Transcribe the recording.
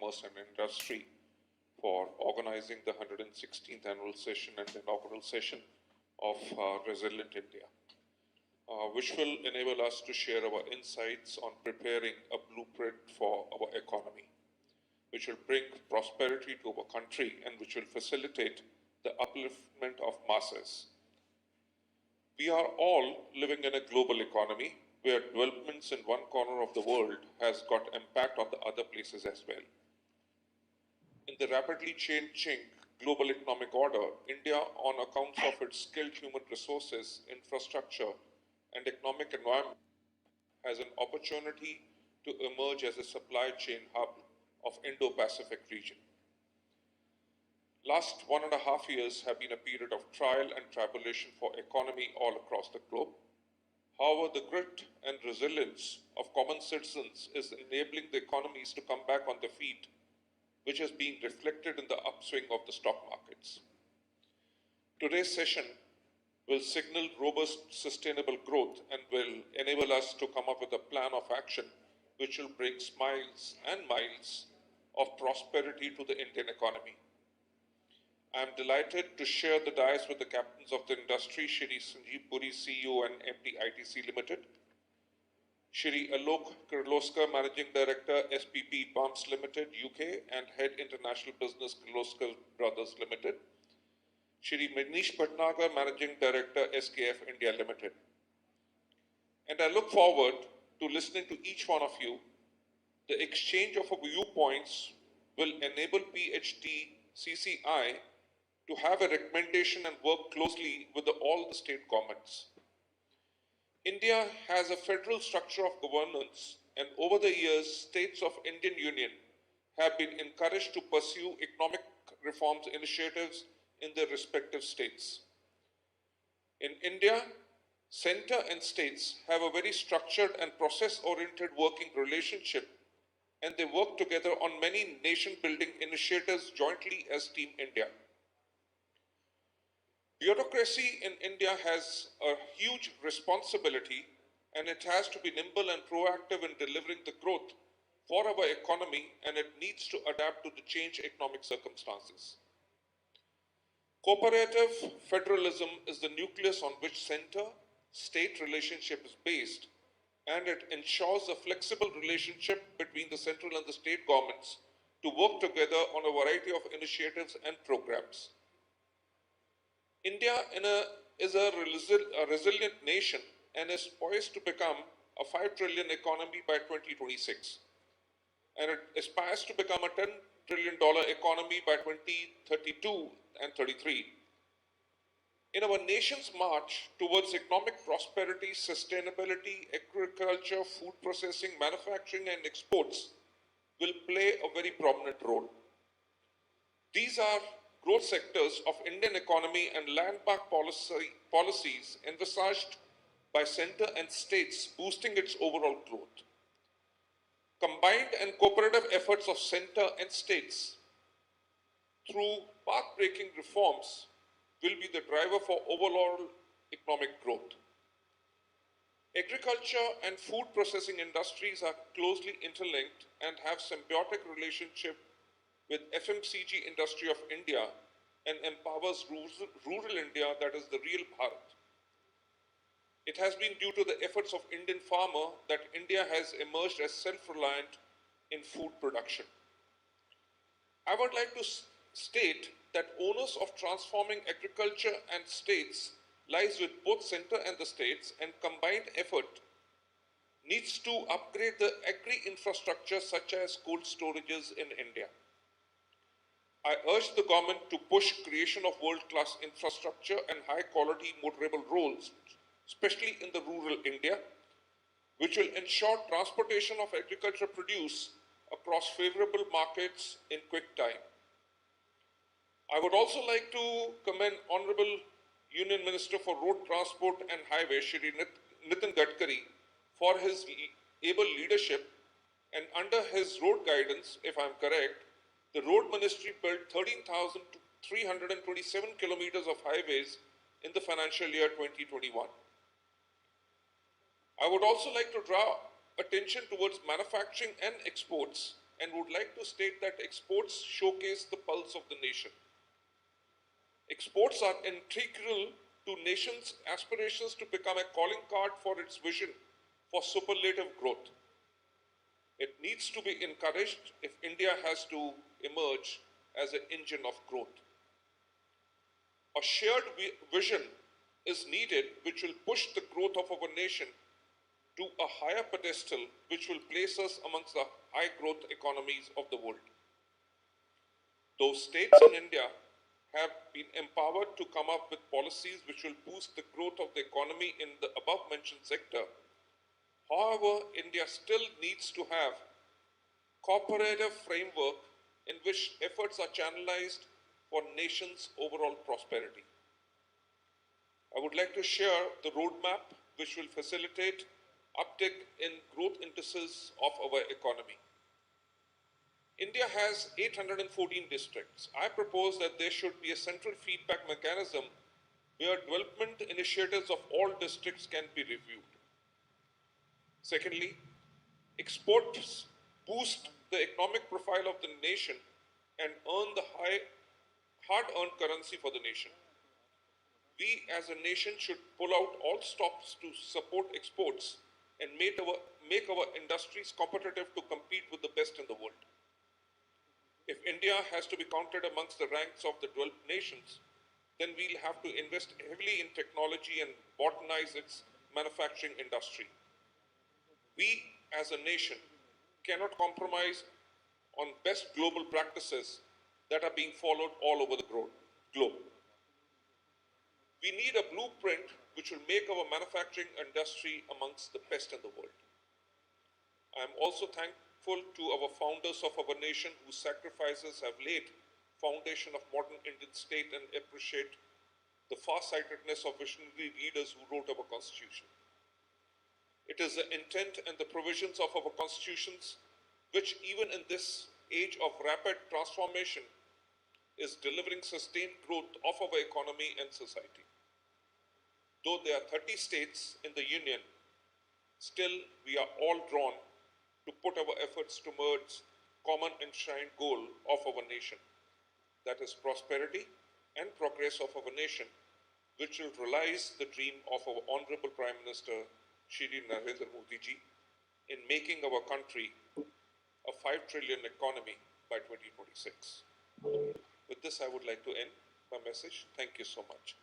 Commerce and Industry for organizing the 116th annual session and inaugural session of Resilient India, which will enable us to share our insights on preparing a blueprint for our economy, which will bring prosperity to our country and which will facilitate the upliftment of masses. We are all living in a global economy where developments in one corner of the world has got impact on the other places as well. In the rapidly changing global economic order, India, on account of its skilled human resources, infrastructure, and economic environment, has an opportunity to emerge as a supply chain hub of Indo-Pacific region. Last 1.5 years have been a period of trial and tribulation for economy all across the globe. However, the grit and resilience of common citizens is enabling the economies to come back on their feet, which is being reflected in the upswing of the stock markets. Today's session will signal robust, sustainable growth and will enable us to come up with a plan of action which will bring smiles and miles of prosperity to the Indian economy. I am delighted to share the dais with the captains of the industry, Shri Sanjeev Puri, CEO and MD ITC Limited, Shri Alok Kirloskar, Managing Director, SPP Pumps Limited, UK, and Head International Business, Kirloskar Brothers Limited, Shri Manish Bhatnagar, Managing Director, SKF India Limited. And I look forward to listening to each one of you. The exchange of viewpoints will enable PHD CCI to have a recommendation and work closely with all the state governments. India has a federal structure of governance, and over the years, states of Indian Union have been encouraged to pursue economic reforms initiatives in their respective states. In India, center and states have a very structured and process-oriented working relationship, and they work together on many nation-building initiatives jointly as Team India. Bureaucracy in India has a huge responsibility, and it has to be nimble and proactive in delivering the growth for our economy, and it needs to adapt to the changed economic circumstances. Cooperative federalism is the nucleus on which center-state relationship is based, and it ensures a flexible relationship between the central and the state governments to work together on a variety of initiatives and programs. India is a resilient nation and is poised to become a 5 trillion economy by 2026. And it aspires to become a $10 trillion economy by 2032 and 33. In our nation's march towards economic prosperity, sustainability, agriculture, food processing, manufacturing, and exports will play a very prominent role. These are growth sectors of Indian economy and landmark policies envisaged by center and states boosting its overall growth. Combined and cooperative efforts of center and states through path-breaking reforms will be the driver for overall economic growth. Agriculture and food processing industries are closely interlinked and have symbiotic relationship with FMCG industry of India and empowers rural India, that is the real Bharat. It has been due to the efforts of Indian farmer that India has emerged as self-reliant in food production. I would like to state that onus of transforming agriculture and states lies with both center and the states, and combined effort needs to upgrade the agri-infrastructure such as cold storages in India. I urge the government to push creation of world-class infrastructure and high-quality motorable roads, especially in the rural India, which will ensure transportation of agriculture produce across favorable markets in quick time. I would also like to commend Honorable Union Minister for Road Transport and Highways, Shri Nitin Gadkari, for his able leadership, and under his road guidance, if I am correct, the Road Ministry built 13,327 kilometers of highways in the financial year 2021. I would also like to draw attention towards manufacturing and exports, and would like to state that exports showcase the pulse of the nation. Exports are integral to nation's aspirations to become a calling card for its vision for superlative growth. It needs to be encouraged if India has to emerge as an engine of growth. A shared vision is needed which will push the growth of our nation to a higher pedestal which will place us amongst the high growth economies of the world. Those states in India have been empowered to come up with policies which will boost the growth of the economy in the above mentioned sector. However, India still needs to have cooperative framework in which efforts are channelized for nation's overall prosperity. I would like to share the roadmap which will facilitate uptick in growth indices of our economy. India has 814 districts. I propose that there should be a central feedback mechanism where development initiatives of all districts can be reviewed. Secondly, exports boost the economic profile of the nation and earn the hard-earned currency for the nation. We as a nation should pull out all stops to support exports and make our industries competitive to compete with the best in the world. If India has to be counted amongst the ranks of the developed nations, then we'll have to invest heavily in technology and modernize its manufacturing industry. We as a nation cannot compromise on best global practices that are being followed all over the globe. We need a blueprint which will make our manufacturing industry amongst the best in the world. I am also thankful to our founders of our nation whose sacrifices have laid foundation of modern Indian state and appreciate the far-sightedness of visionary leaders who wrote our constitution. It is the intent and the provisions of our constitutions which even in this age of rapid transformation is delivering sustained growth of our economy and society. Though there are 30 states in the Union, still we are all drawn to put our efforts towards common enshrined goal of our nation, that is prosperity and progress of our nation, which will realize the dream of our Honorable Prime Minister, Shri Narendra Modi ji, in making our country a 5 trillion economy by 2026. With this, I would like to end my message. Thank you so much.